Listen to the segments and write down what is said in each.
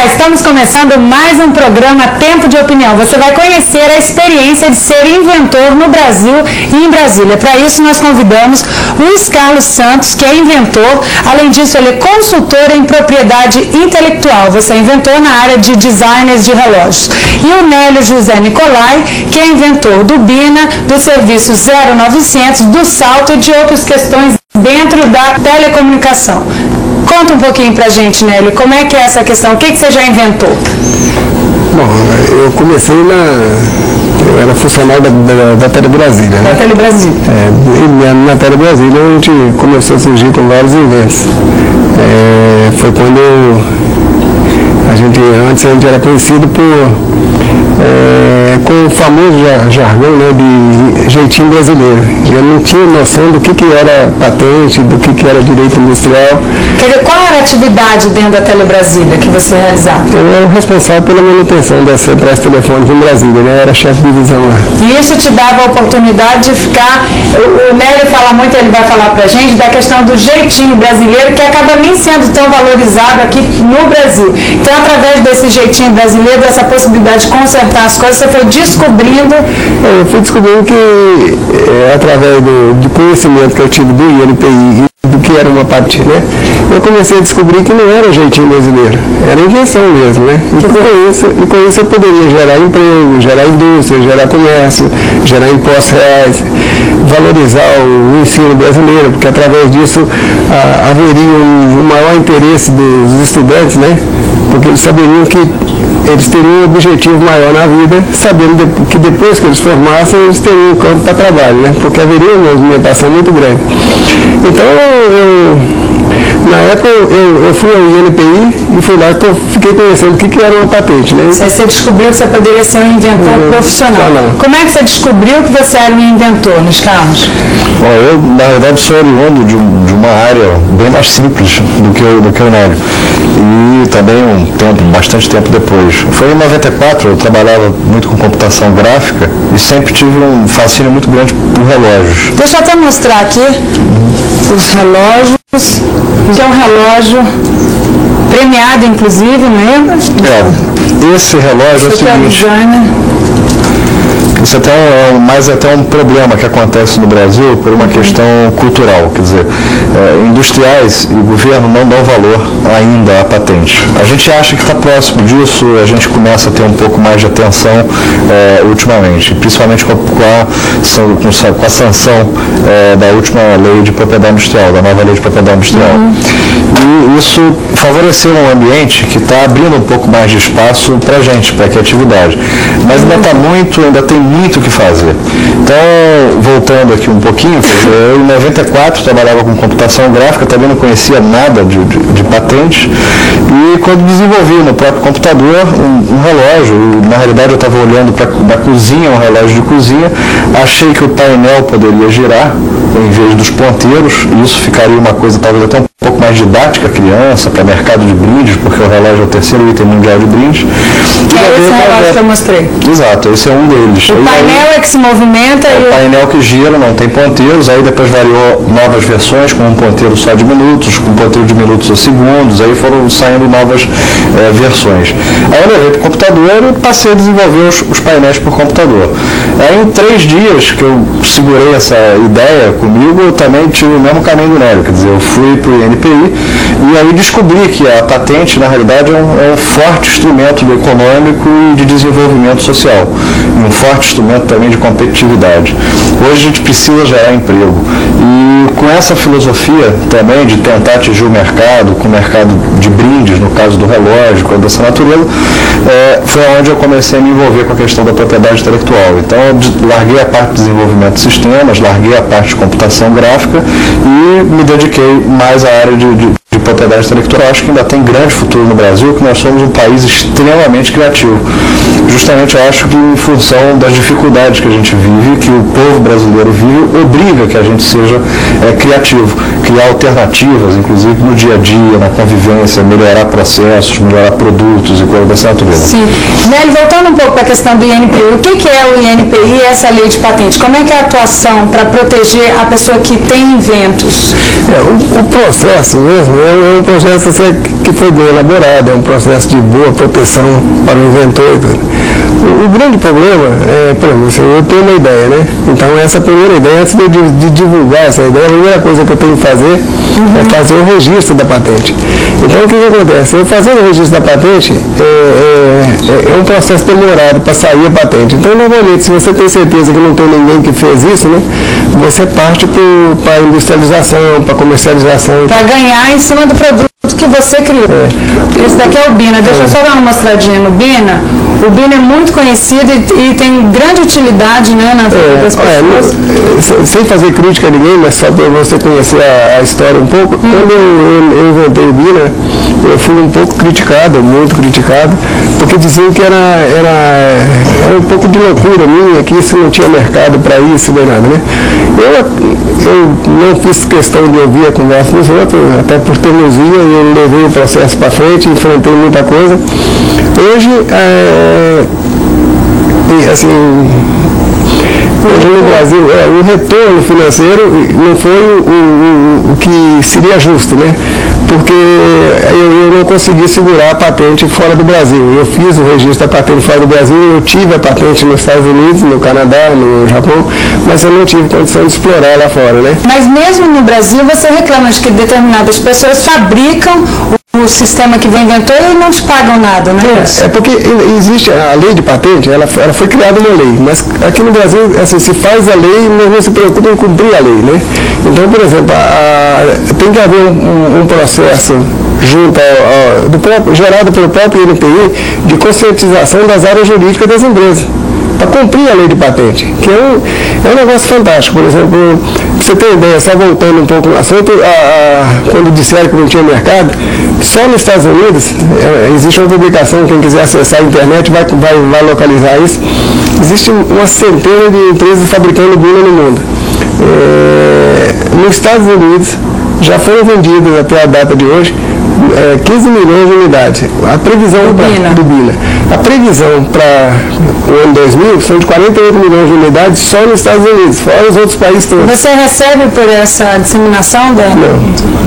Olá, estamos começando mais um programa Tempo de Opinião. Você vai conhecer a experiência de ser inventor no Brasil e em Brasília. Para isso, nós convidamos Luiz Carlos Santos, que é inventor. Além disso, ele é consultor em propriedade intelectual. Você é inventor na área de designers de relógios. E o Nélio José Nicolai, que é inventor do BINA, do serviço 0900, do salto e de outras questões dentro da telecomunicação. Conta um pouquinho pra gente, Nélio, como é que é essa questão? O que você já inventou? Bom, eu comecei eu era funcionário da Telebrasília, né? Da Telebrasília. Na Telebrasília a gente começou a surgir com vários inventos. Foi quando antes a gente era conhecido com o famoso jargão, né, de jeitinho brasileiro. Eu não tinha noção do que era patente, do que era direito industrial. Quer dizer, qual era a atividade dentro da Telebrasília que você realizava? Eu era o responsável pela manutenção da centrais telefônicas em Brasília, né? Era chefe de divisão lá. E isso te dava a oportunidade de ficar... O Nélio fala muito, ele vai falar pra gente, da questão do jeitinho brasileiro, que acaba nem sendo tão valorizado aqui no Brasil. Então, através desse jeitinho brasileiro, dessa possibilidade de consertar as coisas, você foi descobrindo... Eu fui descobrindo que, através do conhecimento que eu tive do INPI e do que era uma patente, né? Eu comecei a descobrir que não era o jeitinho brasileiro, era invenção mesmo, né? E com isso eu poderia gerar emprego, gerar indústria, gerar comércio, gerar impostos reais, valorizar o ensino brasileiro, porque através disso haveria um maior interesse dos estudantes, né? Porque eles saberiam que eles teriam um objetivo maior na vida, sabendo que depois que eles formassem, eles teriam um campo para trabalho, né? Porque haveria uma movimentação muito grande. Então, na época, eu fui ao INPI e fui lá que eu fiquei conhecendo o que era uma patente, né? Você descobriu que você poderia ser um inventor profissional. Como é que você descobriu que você era um inventor, Luiz Carlos? Bom, eu, na verdade, sou oriundo de uma área bem mais simples do que o Nélio. E também bastante tempo depois. Foi em 94, eu trabalhava muito com computação gráfica e sempre tive um fascínio muito grande por relógios. Deixa eu até mostrar aqui os relógios, que é um relógio premiado, inclusive, não é? Esse relógio é o seguinte... Isso é até um problema que acontece no Brasil por uma questão cultural, quer dizer, industriais e governo não dão valor ainda à patente. A gente acha que está próximo disso, a gente começa a ter um pouco mais de atenção ultimamente, principalmente com a sanção da última lei de propriedade industrial, da nova lei de propriedade industrial. E isso favoreceu um ambiente que está abrindo um pouco mais de espaço para a gente, para a criatividade. Mas ainda tem muito o que fazer. Então, voltando aqui um pouquinho, eu em 94 trabalhava com computação gráfica, também não conhecia nada de patente, e quando desenvolvi no próprio computador um relógio, na realidade eu estava olhando da cozinha, um relógio de cozinha, achei que o painel poderia girar em vez dos ponteiros, e isso ficaria uma coisa talvez até um pouco mais didática criança, para mercado de brindes, porque o relógio é o terceiro item mundial de brindes. Que é esse relógio que eu mostrei? Exato, esse é um deles. O painel é que se movimenta e... O painel que gira, não tem ponteiros, aí depois variou novas versões, com um ponteiro só de minutos, com um ponteiro de minutos a segundos, aí foram saindo novas versões. Aí eu levei para o computador e passei a desenvolver os painéis por computador. Aí em 3 dias que eu segurei essa ideia comigo, eu também tive o mesmo caminho do Nélio, quer dizer, eu fui para o INPI e aí descobri que a patente, na realidade, é um forte instrumento econômico e de desenvolvimento social, e um forte instrumento também de competitividade. Hoje a gente precisa gerar emprego e com essa filosofia também de tentar atingir o mercado, com o mercado de brindes, no caso do relógio, coisa dessa natureza, foi onde eu comecei a me envolver com a questão da propriedade intelectual. Então eu larguei a parte de desenvolvimento de sistemas, larguei a parte de computação gráfica e me dediquei mais à área de propriedade intelectual. Acho que ainda tem grande futuro no Brasil, que nós somos um país extremamente criativo. Justamente eu acho que em função das dificuldades que a gente vive, que o povo brasileiro vive, obriga que a gente seja criativo, criar alternativas, inclusive no dia a dia, na convivência, melhorar processos, melhorar produtos e coisas dessa natureza. Sim. Nélio, voltando um pouco para a questão do INPI, o que é o INPI e essa lei de patente? Como é que é a atuação para proteger a pessoa que tem inventos? O processo mesmo é é um processo assim, que foi bem elaborado, é um processo de boa proteção para o inventor. O grande problema é, por exemplo, eu tenho uma ideia, né? Então essa primeira ideia, antes de divulgar essa ideia, a primeira coisa que eu tenho que fazer é fazer o registro da patente. Então o que acontece? Eu fazendo o registro da patente é um processo demorado para sair a patente. Então normalmente, se você tem certeza que não tem ninguém que fez isso, né? Você parte para a industrialização, para a comercialização. Para ganhar em cima do produto que você criou. Esse daqui é o Bina. Deixa eu só dar uma mostradinha no Bina. O Bina é muito conhecido e tem grande utilidade, né, na vida das pessoas. Sem fazer crítica a ninguém, mas só para você conhecer a história um pouco, quando eu inventei o Bina, eu fui um pouco criticado, muito criticado, porque diziam que era um pouco de loucura minha, que isso não tinha mercado para isso, nem nada, né? Eu não fiz questão de ouvir a conversa dos outros, até por teimosia, eu levei o processo para frente, enfrentei muita coisa. Hoje, hoje no Brasil, o retorno financeiro não foi o que seria justo, né? Porque eu não consegui segurar a patente fora do Brasil. Eu fiz o registro da patente fora do Brasil, eu tive a patente nos Estados Unidos, no Canadá, no Japão, mas eu não tive condição de explorar lá fora, né? Mas mesmo no Brasil, você reclama de que determinadas pessoas fabricam o sistema que vem inventou e não te pagam nada, né? É porque existe a lei de patente, ela foi criada uma lei, mas aqui no Brasil, assim, se faz a lei, mas não se preocupa em cumprir a lei, né? Então, por exemplo, tem que haver um processo junto gerado pelo próprio INPI de conscientização das áreas jurídicas das empresas, para cumprir a lei de patente, que é um negócio fantástico. Por exemplo, você tem ideia, só voltando um pouco no assunto, quando disseram que não tinha mercado, só nos Estados Unidos, existe uma publicação, quem quiser acessar a internet vai localizar isso, existe uma centena de empresas fabricando Bina no mundo. Nos Estados Unidos, já foram vendidas até a data de hoje 15 milhões de unidades. A previsão do Bina. A previsão para o ano 2000 são de 48 milhões de unidades só nos Estados Unidos, fora os outros países todos. Você recebe por essa disseminação? Não.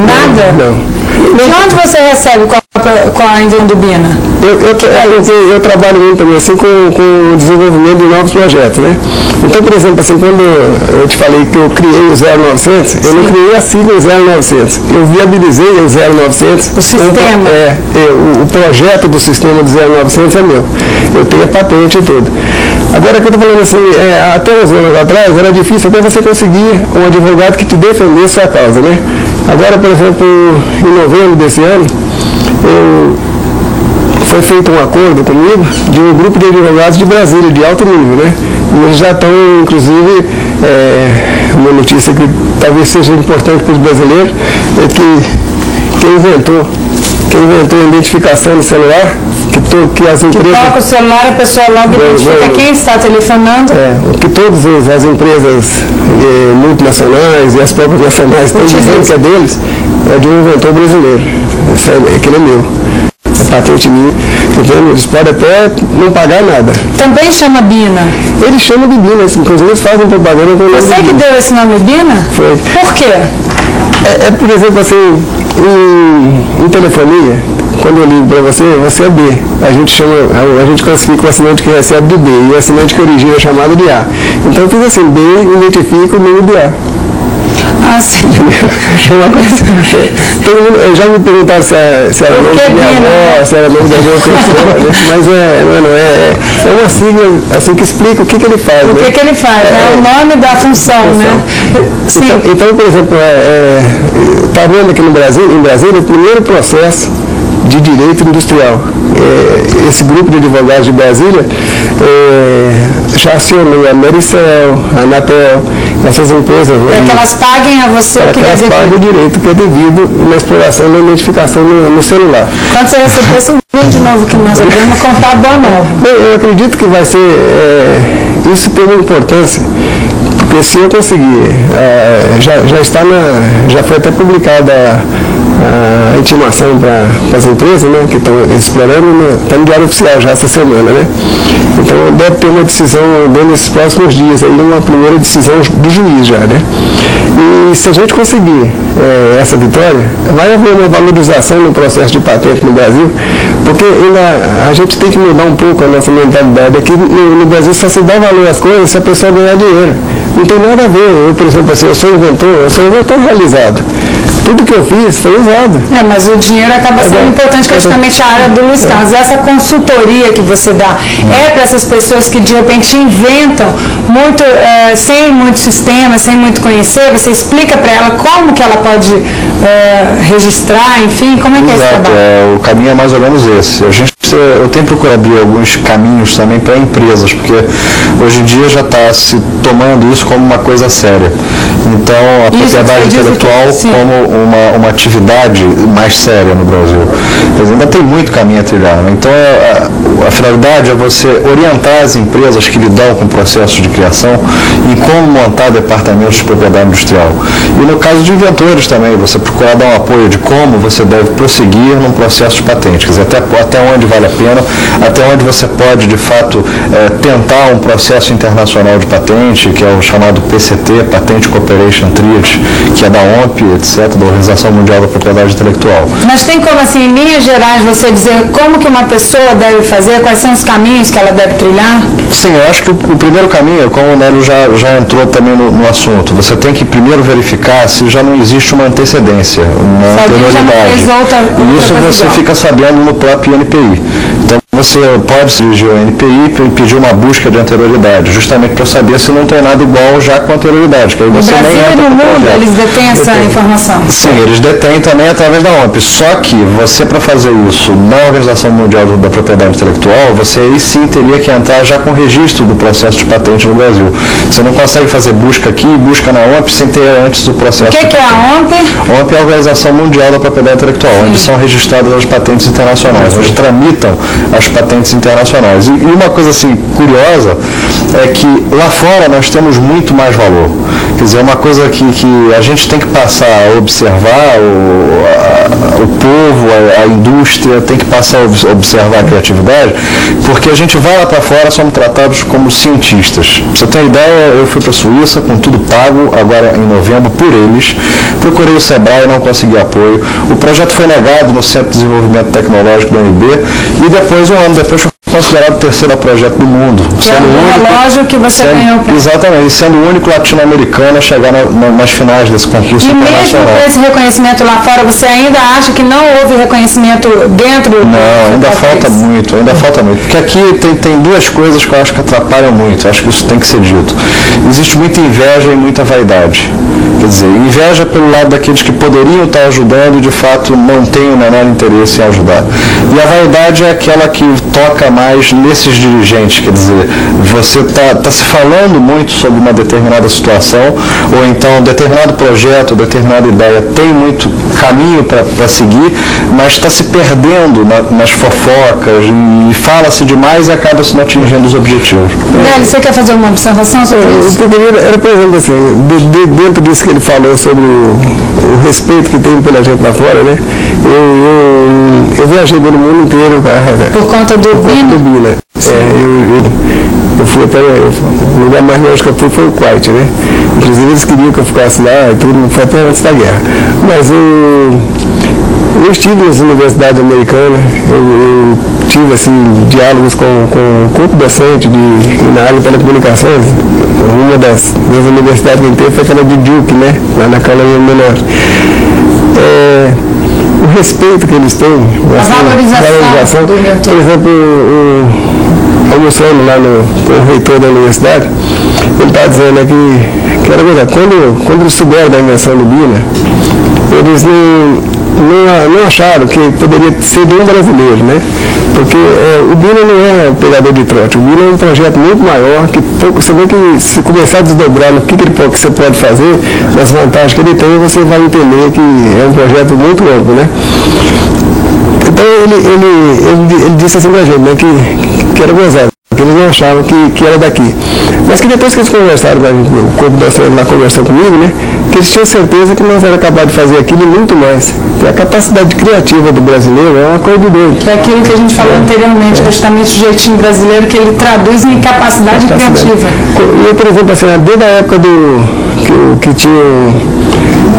Nada? Não. De onde você recebe com a envio do Bina? Eu trabalho muito também assim, com o desenvolvimento de novos projetos, né? Então, por exemplo, assim, quando eu te falei que eu criei o 0900, eu não criei a sigla 0900, eu viabilizei o 0900. O sistema? O projeto do sistema do 0900 é meu. Eu tenho a patente e tudo. Agora, que eu estou falando assim, até uns anos atrás era difícil até você conseguir um advogado que te defendesse a causa, né? Agora, por exemplo, em novembro desse ano, foi feito um acordo comigo de um grupo de advogados de Brasília, de alto nível, né? E eles já estão, inclusive, uma notícia que talvez seja importante para os brasileiros, é que quem inventou a identificação no celular, que as empresas... Que toca o celular, a pessoa logo identifica quem está telefonando. Que todas as empresas multinacionais e as próprias nacionais estão dizendo que é deles, é de um inventor brasileiro. Aquele é meu. É patente minha. Então, eles podem até não pagar nada. Também chama Bina? Eles chamam de Bina, inclusive eles fazem propaganda com o nome. Você que deu esse nome Bina? Foi. Por quê? Por exemplo, assim, em telefonia, quando eu ligo para você é B. A gente classifica o assinante que recebe de B e o assinante que origina é chamado de A. Então eu fiz assim, B identifica o número de A. Ah, sim. Já me perguntaram se era nome da minha avó, se era nome da minha pessoa, mas é uma sigla assim, que explica o que ele faz. O que ele faz, é o nome da função, né? Sim. Então, por exemplo, está vendo aqui em Brasília, o primeiro processo de direito industrial. Esse grupo de advogados de Brasília já acionou a Mericel, a Anatel, essas empresas. Para que elas paguem a você o que elas paguem o direito que é devido na exploração da identificação no celular. Quando você receber esse vídeo de novo que nós vamos contar a boa nova. Eu acredito que vai ser, isso tem uma importância, porque Porque se eu conseguir, já foi até publicada a intimação para as empresas, né, que estão explorando, está no Diário Oficial já essa semana, né? Então deve ter uma decisão dentro desses próximos dias, aí uma primeira decisão do juiz já, né? E se a gente conseguir essa vitória, vai haver uma valorização no processo de patente no Brasil, porque a gente tem que mudar um pouco a nossa mentalidade. Aqui no Brasil só se dá valor às coisas se a pessoa ganhar dinheiro. Não tem nada a ver. Eu, por exemplo, assim, eu sou inventor realizado. Tudo que eu fiz foi usado. Mas o dinheiro acaba sendo importante, que é justamente a área do Luiz Carlos. Essa consultoria que você dá é para essas pessoas que de repente inventam muito, sem muito sistema, sem muito conhecer, você explica para ela como que ela pode registrar, enfim, como é que é esse trabalho? O caminho é mais ou menos esse. Eu tenho procurado abrir alguns caminhos também para empresas, porque hoje em dia já está se tomando isso como uma coisa séria. Então, a propriedade intelectual como uma atividade mais séria no Brasil. Mas ainda tem muito caminho a trilhar. Né? Então, a finalidade é você orientar as empresas que lidam com o processo de criação em como montar departamentos de propriedade industrial. E no caso de inventores também, você procurar dar um apoio de como você deve prosseguir num processo de patente. Quer dizer, até onde vale a pena, até onde você pode, de fato, tentar um processo internacional de patente, que é o chamado PCT, Patent Cooperation Treaty, que é da OMP, etc., da Organização Mundial da Propriedade Intelectual. Mas tem como, assim, em linhas gerais, você dizer como que uma pessoa deve fazer, quais são os caminhos que ela deve trilhar? Sim, eu acho que o primeiro caminho, como o Nélio já entrou também no assunto, você tem que primeiro verificar se já não existe uma antecedência, uma anterioridade. E isso você fica sabendo no próprio INPI. Então, você pode se dirigir ao INPI e pedir uma busca de anterioridade, justamente para saber se não tem nada igual já com anterioridade. Que aí você no Brasil e no mundo eles detêm essa informação? Sim, eles detêm também através da OMP. Só que você, para fazer isso na Organização Mundial da Propriedade Intelectual, você aí sim teria que entrar já com o registro do processo de patente no Brasil. Você não consegue fazer busca aqui e busca na OMP sem ter antes o processo. O que é a OMP? A OMP é a Organização Mundial da Propriedade Intelectual, onde são registradas as patentes internacionais, onde tramitam as patentes internacionais. E uma coisa assim curiosa é que lá fora nós temos muito mais valor. Quer dizer, é uma coisa que a gente tem que passar a observar, o povo, a indústria tem que passar a observar a criatividade, porque a gente vai lá para fora, somos tratados como cientistas. Pra você ter uma ideia, eu fui para a Suíça com tudo pago, agora em novembro, por eles. Procurei o Sebrae, não consegui apoio. O projeto foi negado no Centro de Desenvolvimento Tecnológico da UNB e depois, um ano depois, foi considerado o terceiro projeto do mundo. É um relógio que você ganhou. Exatamente, sendo o único latino-americano a chegar nas finais desse concurso internacional. E mesmo com esse reconhecimento lá fora, você ainda acha que não houve reconhecimento dentro? Não, ainda falta muito, porque aqui tem duas coisas que eu acho que atrapalham muito, eu acho que isso tem que ser dito. Existe muita inveja e muita vaidade. Quer dizer, inveja pelo lado daqueles que poderiam estar ajudando e de fato não têm o menor interesse em ajudar. E a vaidade é aquela que toca mais nesses dirigentes, quer dizer, você está se falando muito sobre uma determinada situação, ou então determinado projeto, determinada ideia tem muito caminho para seguir, mas está se perdendo nas fofocas e fala-se demais e acaba-se não atingindo os objetivos. Nélio, você quer fazer uma observação sobre isso? Era, por exemplo, assim, dentro disso que ele falou sobre o respeito que tem pela gente lá fora, né? Eu viajei pelo mundo inteiro por conta do BINA. Eu fui até o lugar mais longe que eu fui foi o Kuwait, né? Inclusive eles queriam que eu ficasse lá e tudo, foi até antes da guerra. Mas eu estive nas universidades americanas, eu tive assim, diálogos com o corpo docente na área de telecomunicações. Uma das universidades que eu entrei foi aquela de Duke, né? Lá na Carolina do Norte. O respeito que eles têm, a valorização do inventor. Por exemplo, almoçando lá com o reitor da universidade, ele está dizendo que era verdade, quando eles souberam da invenção do BINA, eles não acharam que poderia ser de um brasileiro, né? Porque o BINA não é um pegador de trote, o BINA é um projeto muito maior, que você vê que se começar a desdobrar no que você pode fazer, as vantagens que ele tem, você vai entender que é um projeto muito amplo, né? Então ele disse assim pra gente, né, que era gozado. eles não achavam que era daqui. Mas que depois que eles conversaram, o corpo docente lá conversou comigo, né, que eles tinham certeza que nós era capaz de fazer aquilo e muito mais. Que a capacidade criativa do brasileiro é uma coisa de doido. Que é aquilo que a gente falou anteriormente, justamente o jeitinho brasileiro, que ele traduz em capacidade criativa. Eu, por exemplo, assim, desde a época que tinha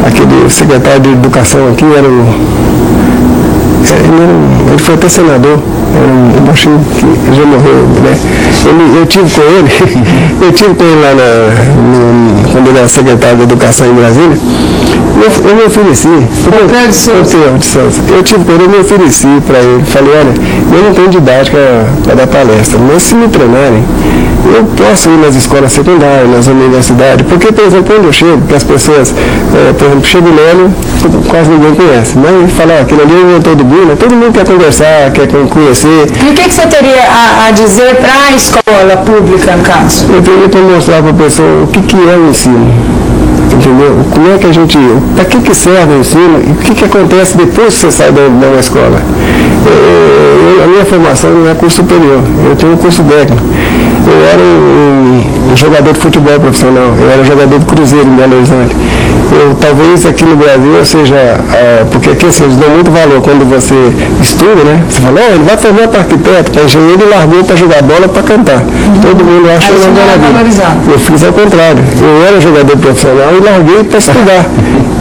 aquele secretário de educação aqui, ele foi até senador, era um baixinho que já morreu, né? Eu tive com ele lá quando ele era secretário de educação em Brasília. Eu me ofereci. Eu tive com ele, eu me ofereci para ele. Falei, olha, eu não tenho didática para dar palestra, mas se me treinarem, eu posso ir nas escolas secundárias, nas universidades, porque, por exemplo, quando eu chego, que as pessoas, por exemplo, chego nele, quase ninguém conhece, mas falar aquilo ali é todo mundo, todo mundo quer conversar, quer conhecer. E o que você teria a dizer para a escola pública, no caso? Eu teria para mostrar para a pessoa o que é o ensino. Entendeu? Como é que a gente... Para que serve o ensino e o que acontece depois que você sai da escola? A minha formação não é curso superior, eu tenho um curso técnico. Eu era um jogador de futebol profissional, eu era jogador de Cruzeiro em Belo Horizonte. Talvez aqui no Brasil, ou seja, porque aqui assim, eles dão muito valor quando você estuda, né? Você fala, ele vai formar para arquiteto, para engenheiro e largou para jogar bola, para cantar. Todo mundo acha que não era valorizado. Eu fiz ao contrário, eu era jogador profissional e larguei para estudar.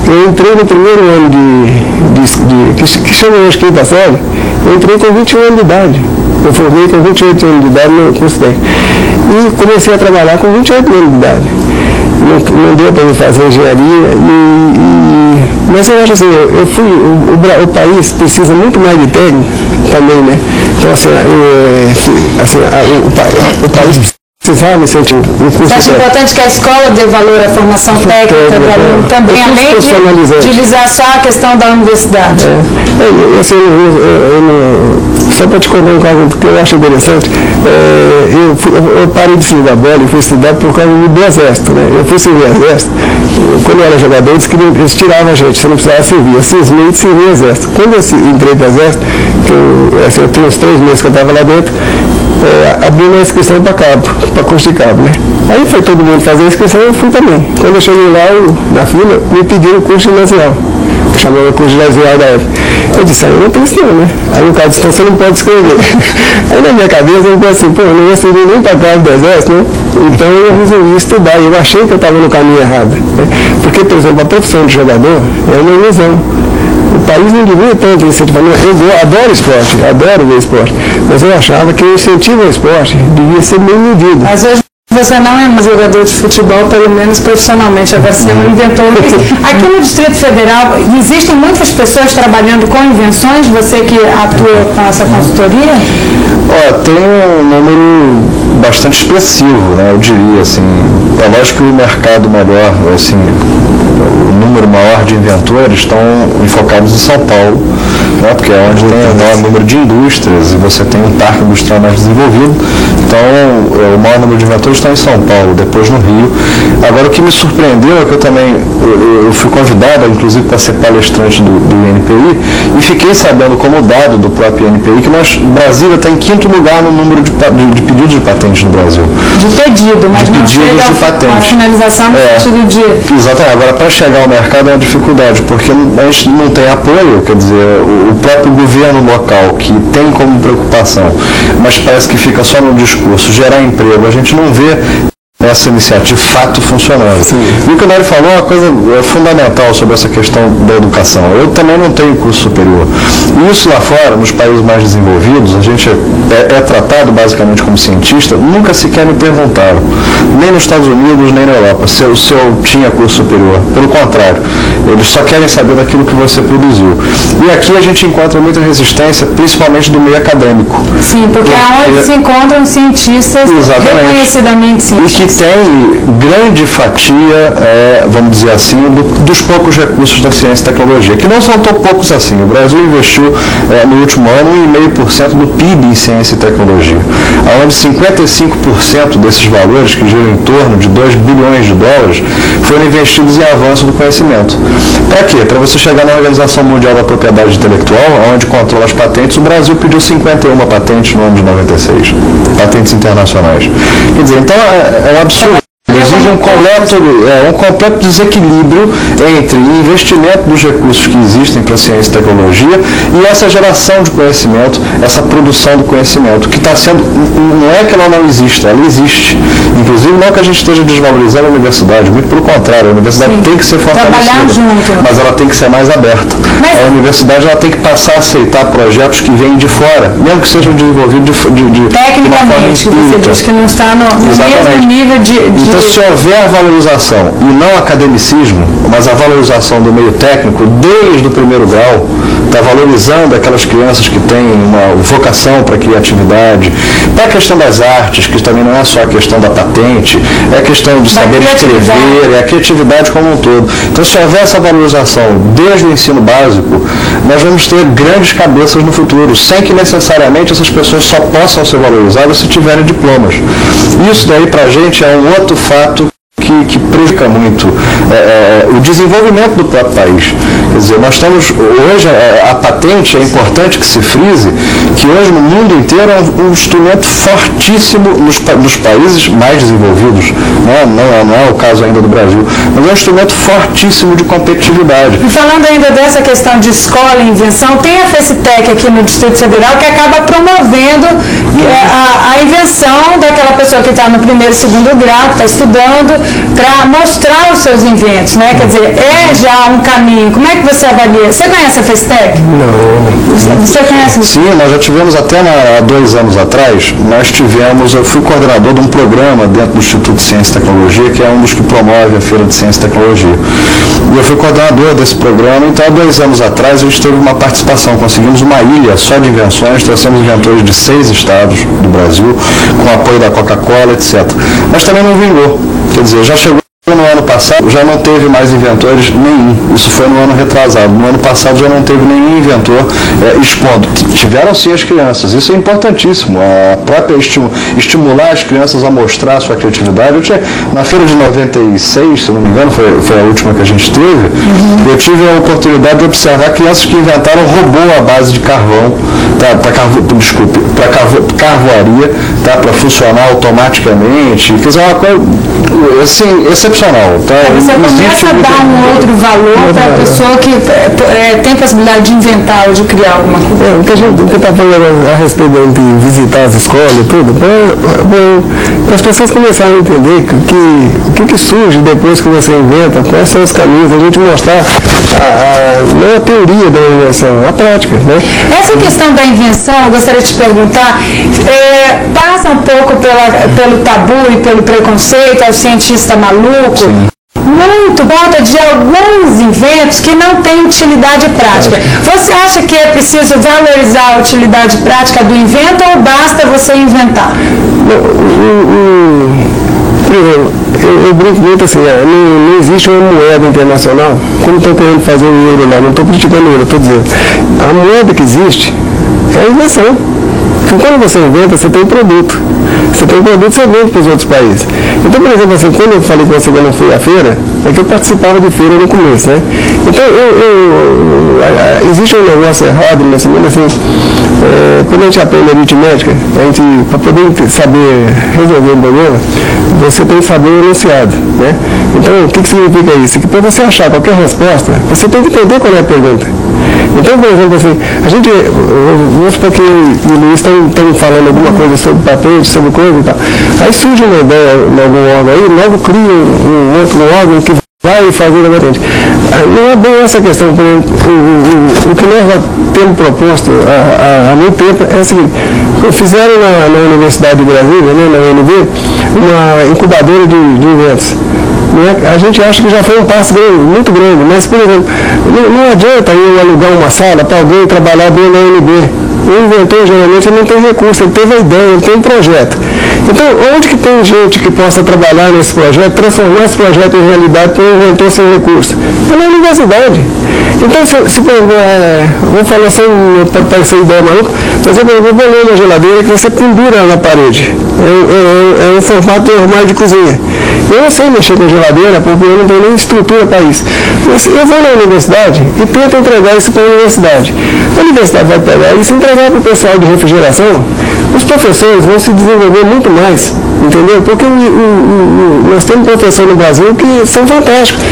Eu entrei no primeiro ano que chama hoje quinta série, eu entrei com 21 anos de idade. Eu formei com 28 anos de idade no curso técnico. E comecei a trabalhar com 28 anos de idade. Não deu para me fazer engenharia, mas eu acho assim, o país precisa muito mais de técnico também, né? Então assim, o país precisava me sentir um curso. Você acha importante que a escola dê valor à formação técnica do aluno também, além de utilizar só a questão da universidade? Só para te contar um caso, porque eu acho interessante, eu parei de estudar bola e fui estudar por causa do exército, né? Eu fui servir o exército, quando eu era jogador, eles tiravam a gente, você não precisava servir, eu simplesmente servia o exército. Quando eu entrei para o exército, eu tenho uns 3 meses que eu estava lá dentro, abri uma inscrição para curso de cabo, né? Aí foi todo mundo fazer a inscrição e eu fui também. Quando eu cheguei lá, na fila, me pediram o curso ginasial. Chamava o curso ginasial da época. Eu disse, eu não tenho isso não, né? Aí o cara disse, você não pode escrever. Aí na minha cabeça eu pensei, eu não ia servir nem para cabo do exército, né? Então eu resolvi estudar. Eu achei que eu estava no caminho errado, né? Porque, por exemplo, a profissão de jogador é uma ilusão. O país não devia tanto incentivar. Eu adoro esporte, adoro ver esporte, mas eu achava que o incentivo ao esporte devia ser bem medido. Às vezes você não é um jogador de futebol, pelo menos profissionalmente, agora você não inventou. Aqui no Distrito Federal, existem muitas pessoas trabalhando com invenções, você que atua com essa consultoria? Tem um número bastante expressivo, né, eu diria, assim. É lógico que o mercado melhor, assim, o número maior de inventores estão enfocados em São Paulo, né, porque é onde tem o maior número de indústrias e você tem um parque industrial mais desenvolvido. Então, o maior número de inventores está em São Paulo, depois no Rio. Agora, o que me surpreendeu é que eu fui convidado, inclusive, para ser palestrante do INPI, e fiquei sabendo, como dado do próprio INPI, que Brasília está em 5º lugar no número de pedidos de patentes no Brasil. De pedido, mas não chega a finalização no sentido de... Exatamente. Agora, para chegar ao mercado é uma dificuldade, porque a gente não tem apoio, quer dizer, o próprio governo local, que tem como preocupação, mas parece que fica só no discurso, gerar emprego, a gente não vê essa iniciativa de fato funcionando. Sim. E o que o Nery falou é uma coisa fundamental sobre essa questão da educação. Eu também não tenho curso superior. E isso lá fora, nos países mais desenvolvidos, a gente é tratado basicamente como cientista, nunca sequer me perguntaram, nem nos Estados Unidos, nem na Europa, se eu tinha curso superior. Pelo contrário, eles só querem saber daquilo que você produziu. E aqui a gente encontra muita resistência, principalmente do meio acadêmico. Sim, porque é onde se encontram cientistas reconhecidamente cientistas. tem grande fatia, vamos dizer assim, dos poucos recursos da ciência e tecnologia, que não são tão poucos assim. O Brasil investiu no último ano 1,5% do PIB em ciência e tecnologia, onde 55% desses valores, que giram em torno de 2 bilhões de dólares, foram investidos em avanço do conhecimento. Para quê? Para você chegar na Organização Mundial da Propriedade Intelectual, onde controla as patentes, o Brasil pediu 51 patentes no ano de 96, patentes internacionais. Quer dizer, então é um absurdo. Exige um completo desequilíbrio entre o investimento dos recursos que existem para a ciência e tecnologia e essa geração de conhecimento, essa produção do conhecimento, que está sendo, não é que ela não existe, ela existe. Inclusive, não que a gente esteja desvalorizando a universidade, muito pelo contrário, a universidade tem que ser fortalecida, mas ela tem que ser mais aberta. A universidade ela tem que passar a aceitar projetos que vêm de fora, mesmo que sejam desenvolvidos tecnicamente, você diz que não está no mesmo nível de... Então, se houver valorização, e não academicismo, mas a valorização do meio técnico desde o primeiro grau, está valorizando aquelas crianças que têm uma vocação para a criatividade, para a questão das artes, que também não é só a questão da patente, é a questão de saber escrever, é a criatividade como um todo. Então, se houver essa valorização desde o ensino básico, nós vamos ter grandes cabeças no futuro, sem que necessariamente essas pessoas só possam ser valorizadas se tiverem diplomas. Isso daí, para a gente, é um outro fato que prejudica muito o desenvolvimento do próprio país. Quer dizer, nós estamos, hoje, a patente, é importante que se frise, que hoje no mundo inteiro é um instrumento fortíssimo nos países mais desenvolvidos, não é o caso ainda do Brasil, mas é um instrumento fortíssimo de competitividade. E falando ainda dessa questão de escola e invenção, tem a FECITEC aqui no Distrito Federal que acaba promovendo a invenção daquela pessoa que está no primeiro e segundo grau, que está estudando, para mostrar os seus inventos, né? Quer dizer, é já um caminho. Como é que você avalia? Você conhece a FECITEC? Não. Você conhece? Sim, nós já tivemos até há 2 anos atrás, eu fui coordenador de um programa dentro do Instituto de Ciência e Tecnologia, que é um dos que promove a Feira de Ciência e Tecnologia. E eu fui coordenador desse programa, então há 2 anos atrás a gente teve uma participação, conseguimos uma ilha só de invenções, trouxemos inventores de 6 estados do Brasil, com apoio da Coca-Cola, etc. Mas também não vingou. Quer dizer, já chegou no ano passado, já não teve mais inventores nenhum. Isso foi no ano retrasado. No ano passado já não teve nenhum inventor expondo. Tiveram sim as crianças. Isso é importantíssimo. A própria estimular as crianças a mostrar a sua criatividade. Na feira de 96, se não me engano, foi a última que a gente teve, eu tive a oportunidade de observar crianças que inventaram robô à base de carvão, para carvoaria, para funcionar automaticamente. Quer dizer, uma coisa assim, excepcional. Tá? Você começa a dar um outro valor para a pessoa que tem possibilidade de inventar ou de criar alguma coisa. O que está falando a respeito de visitar as escolas e tudo, para as pessoas começarem a entender o que surge depois que você inventa, quais são os caminhos, a gente mostrar não a teoria da invenção, a prática. Né? Essa questão da invenção, eu gostaria de te perguntar, passa um pouco pelo tabu e pelo preconceito ao cientista maluco? Sim. Muito volta de alguns inventos que não têm utilidade prática. Você acha que é preciso valorizar a utilidade prática do invento ou basta você inventar? Primeiro, eu brinco muito assim, não existe uma moeda internacional, como estão querendo fazer o euro lá, não estou criticando o euro, estou dizendo, a moeda que existe é a invenção. Porque quando você inventa, você tem um produto. Você tem um produto, você vende para os outros países. Então, por exemplo, assim, quando eu falei com você quando eu fui à feira, é que eu participava de feira no começo, né? Então, existe um negócio errado, mas assim, quando a gente aprende aritmética, para poder saber resolver um problema, você tem que saber o enunciado, né? Então, o que significa isso? Que para você achar qualquer resposta, você tem que entender qual é a pergunta. Então, por exemplo, assim, vamos supor que o Luiz estão falando alguma coisa sobre patente, sobre coisa e tal. Aí surge uma ideia em algum órgão aí, logo cria um outro órgão que vai fazer a patente. Não é bem essa questão, por exemplo, o que nós temos proposto há muito tempo é o seguinte, fizeram na Universidade de Brasília, né, na UNB, uma incubadora de inventos. A gente acha que já foi um passo muito grande, mas, por exemplo, não adianta eu alugar uma sala para alguém trabalhar bem na UNB. O inventor, geralmente, ele não tem recurso, ele teve a ideia, ele tem um projeto. Então, onde que tem gente que possa trabalhar nesse projeto, transformar esse projeto em realidade para um inventor sem recurso? É na universidade. Então, vou falar só para parecer ideia maluca, mas eu vou ler uma geladeira que você pendura na parede. É um formato de armário de cozinha. Eu não sei mexer com geladeira, porque eu não tenho nem estrutura para isso. Mas eu vou na universidade e tento entregar isso para a universidade. A universidade vai pegar isso e entregar para o pessoal de refrigeração. Os professores vão se desenvolver muito mais, entendeu? Porque nós temos professores no Brasil que são fantásticos.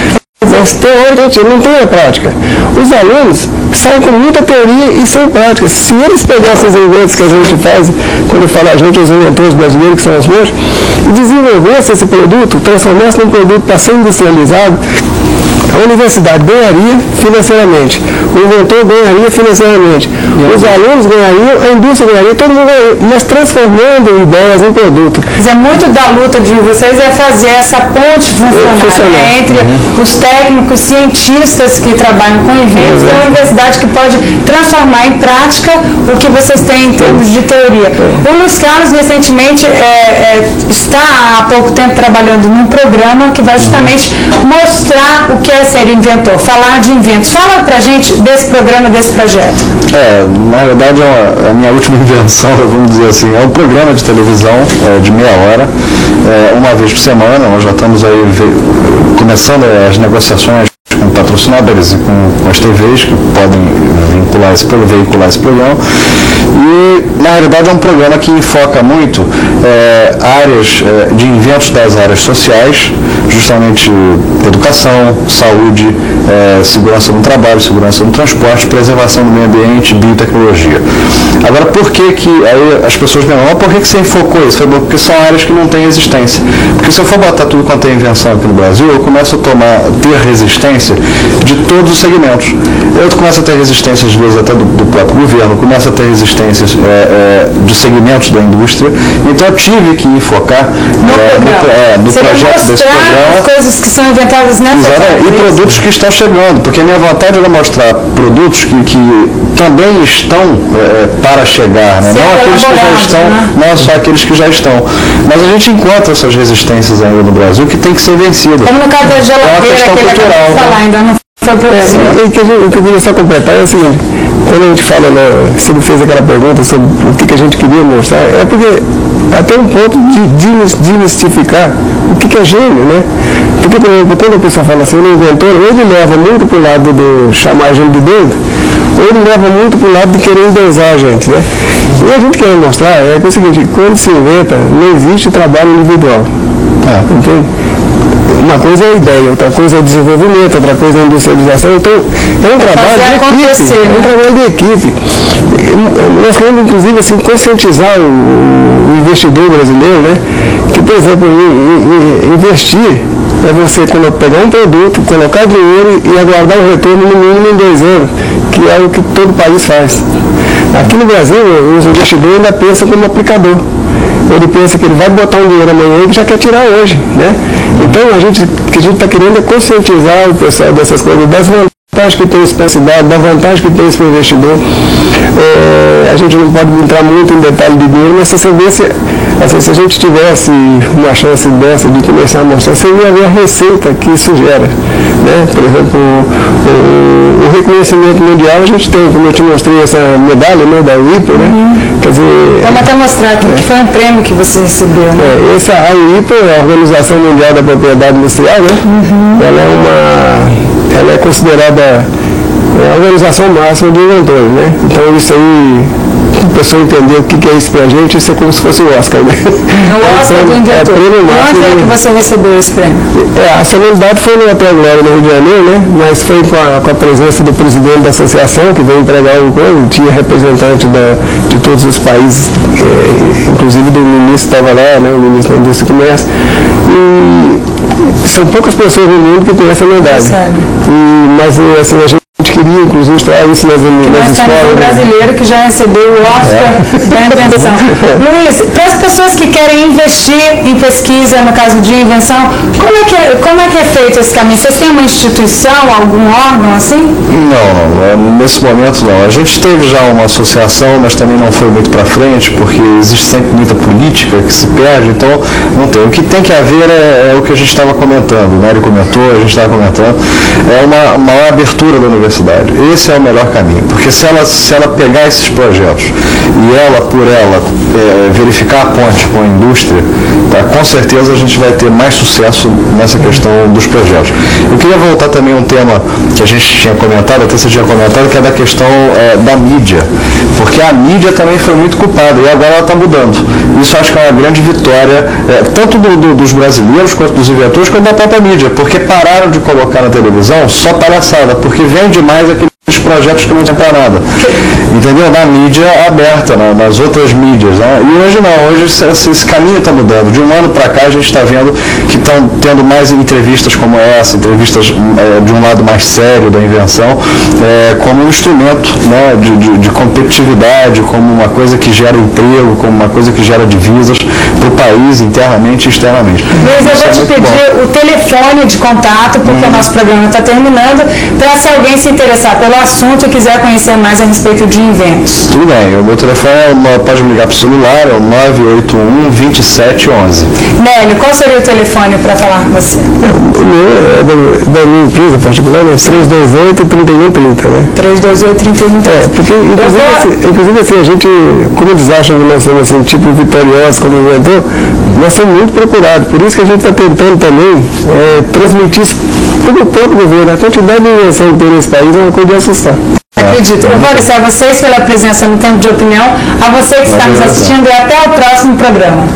Mas teoricamente não tem a prática. Os alunos saem com muita teoria e sem prática. Se eles pegassem os inventos que a gente faz, quando eu falo a gente, os inventores brasileiros, que são os meus, e desenvolvessem esse produto, transformassem num produto para ser industrializado, a universidade ganharia financeiramente, o inventor ganharia financeiramente, os alunos ganhariam, a indústria ganharia, todo mundo ganharia, mas transformando ideias em produto. Mas é muito da luta de vocês é fazer essa ponte funcionar entre os técnicos, cientistas que trabalham com eventos e a universidade que pode transformar em prática o que vocês têm em termos de teoria. O Luiz Carlos, recentemente, está há pouco tempo trabalhando num programa que vai justamente mostrar o que é ser inventor, falar de inventos. Fala pra gente desse programa, desse projeto. Na verdade, é a minha última invenção, vamos dizer assim, é um programa de televisão de meia hora, uma vez por semana. Nós já estamos aí começando as negociações com patrocinadores e com as TVs que podem veicular esse programa. E, na realidade, é um programa que foca muito áreas de inventos das áreas sociais, justamente educação, saúde, segurança no trabalho, segurança no transporte, preservação do meio ambiente, biotecnologia. Agora, por que aí as pessoas me perguntam, por que você enfocou isso? Porque são áreas que não têm resistência. Porque se eu for botar tudo quanto é invenção aqui no Brasil, eu começo a ter resistência de todos os segmentos. Eu começo a ter resistência, às vezes, até do próprio governo, começo a ter resistências de segmentos da indústria. Então, eu tive que focar no projeto desse programa. As coisas que são inventadas nessa área. E produtos que estão chegando, porque a minha vontade era mostrar produtos que também estão para chegar, né? Não aqueles que já estão, não só aqueles que já estão. Mas a gente encontra essas resistências ainda no Brasil que tem que ser vencidas. Como no caso da geladeira, é uma questão cultural. Ainda não foi o que eu queria só completar é o seguinte, quando a gente fala, se ele fez aquela pergunta sobre o que a gente queria mostrar, é porque até um ponto de desmistificar o que é gênio, né? Porque, por exemplo, quando a pessoa fala assim, o inventor, ou ele leva muito para o lado do chamar a gente de doido, ou ele leva muito para o lado de querer endeusar a gente, né? E a gente quer mostrar é que é o seguinte, quando se inventa, não existe trabalho individual. Entende? Uma coisa é a ideia, outra coisa é o desenvolvimento, outra coisa é a industrialização. Então, é um trabalho de equipe. É um trabalho de equipe. Nós queremos, inclusive, assim, conscientizar o investidor brasileiro, né? Que, por exemplo, investir é você pegar um produto, colocar dinheiro e aguardar um retorno no mínimo em 2 anos, que é o que todo país faz. Aqui no Brasil, os investidores ainda pensam como aplicador. Ele pensa que ele vai botar um dinheiro amanhã e que já quer tirar hoje, né? Então, o que a gente está querendo é conscientizar o pessoal dessas coisas, das vantagens que tem isso para a cidade, da vantagem que tem isso para o investidor. A gente não pode entrar muito em detalhe de dinheiro, mas se a gente tivesse uma chance dessa de começar a mostrar, você ia ver a receita que isso gera, né? Por exemplo, o reconhecimento mundial a gente tem, como eu te mostrei essa medalha, né, da IPO, né? Quer dizer, vamos até mostrar aqui que foi um prêmio que você recebeu, né? A IPO, a Organização Mundial da Propriedade Industrial, né? Ela é considerada a organização máxima de inventores, né? Então isso aí, a pessoa entender o que é isso pra gente, isso é como se fosse o Oscar, né? O Oscar do inventor. Onde é que você recebeu esse prêmio? A solenidade foi no Hotel Glória, no Rio de Janeiro, né? Mas foi com a presença do presidente da associação, que veio entregar o coisa, tinha representante de todos os países, inclusive do ministro estava lá, né? O ministro da Indústria e Comércio. São poucas pessoas no mundo que têm essa medalha. Mas assim, a gente queria, inclusive, colocar isso nas Nós temos escolas. um brasileiro que já recebeu o Oscar da invenção. Luiz, para as pessoas que querem investir em pesquisa, no caso de invenção, como é que é feito esse caminho? Vocês têm uma instituição, algum órgão assim? Não, nesse momento não. A gente teve já uma associação, mas também não foi muito para frente, porque existe sempre muita política que se perde, então não tem. O que tem que haver é o que a gente estava comentando, o Nery comentou, a gente estava comentando, é uma maior abertura da universidade. Esse é o melhor caminho, porque se ela pegar esses projetos e por ela, verificar a ponte com a indústria, tá, com certeza a gente vai ter mais sucesso nessa questão dos projetos. Eu queria voltar também a um tema que a gente tinha comentado, até você tinha comentado, que é da questão da mídia, porque a mídia também foi muito culpada e agora ela está mudando. Isso acho que é uma grande vitória, tanto dos brasileiros, quanto dos inventores, quanto da própria mídia, porque pararam de colocar na televisão só palhaçada, porque vende mais aqueles projetos que não tem para nada, entendeu? Na mídia aberta, nas outras mídias, né? E hoje não, hoje esse caminho está mudando. De um ano para cá a gente está vendo que estão tendo mais entrevistas como essa, entrevistas de um lado mais sério da invenção, como um instrumento, né, de competitividade, como uma coisa que gera emprego, como uma coisa que gera divisas para o país internamente e externamente. Mas eu vou te pedir o telefone de contato, porque o nosso programa está terminando, para se alguém se interessar pelo assunto e quiser conhecer mais a respeito de inventos. Tudo bem, o meu telefone pode me ligar para o celular, é o 981-2711. Nélio, qual seria o telefone para falar com você? O meu é da minha empresa particular, é 328-3130, né? 328-3130. Porque inclusive assim, a gente, como eles acham que nós somos assim, tipo vitoriosos como inventor, nós somos muito procurados, por isso que a gente está tentando também transmitir isso para o próprio governo. A quantidade de invenção que tem nesse país é uma coisa de assustar. Acredito. Eu vou agradecer a vocês pela presença no Tempo de Opinião, a você que está nos assistindo e até o próximo programa.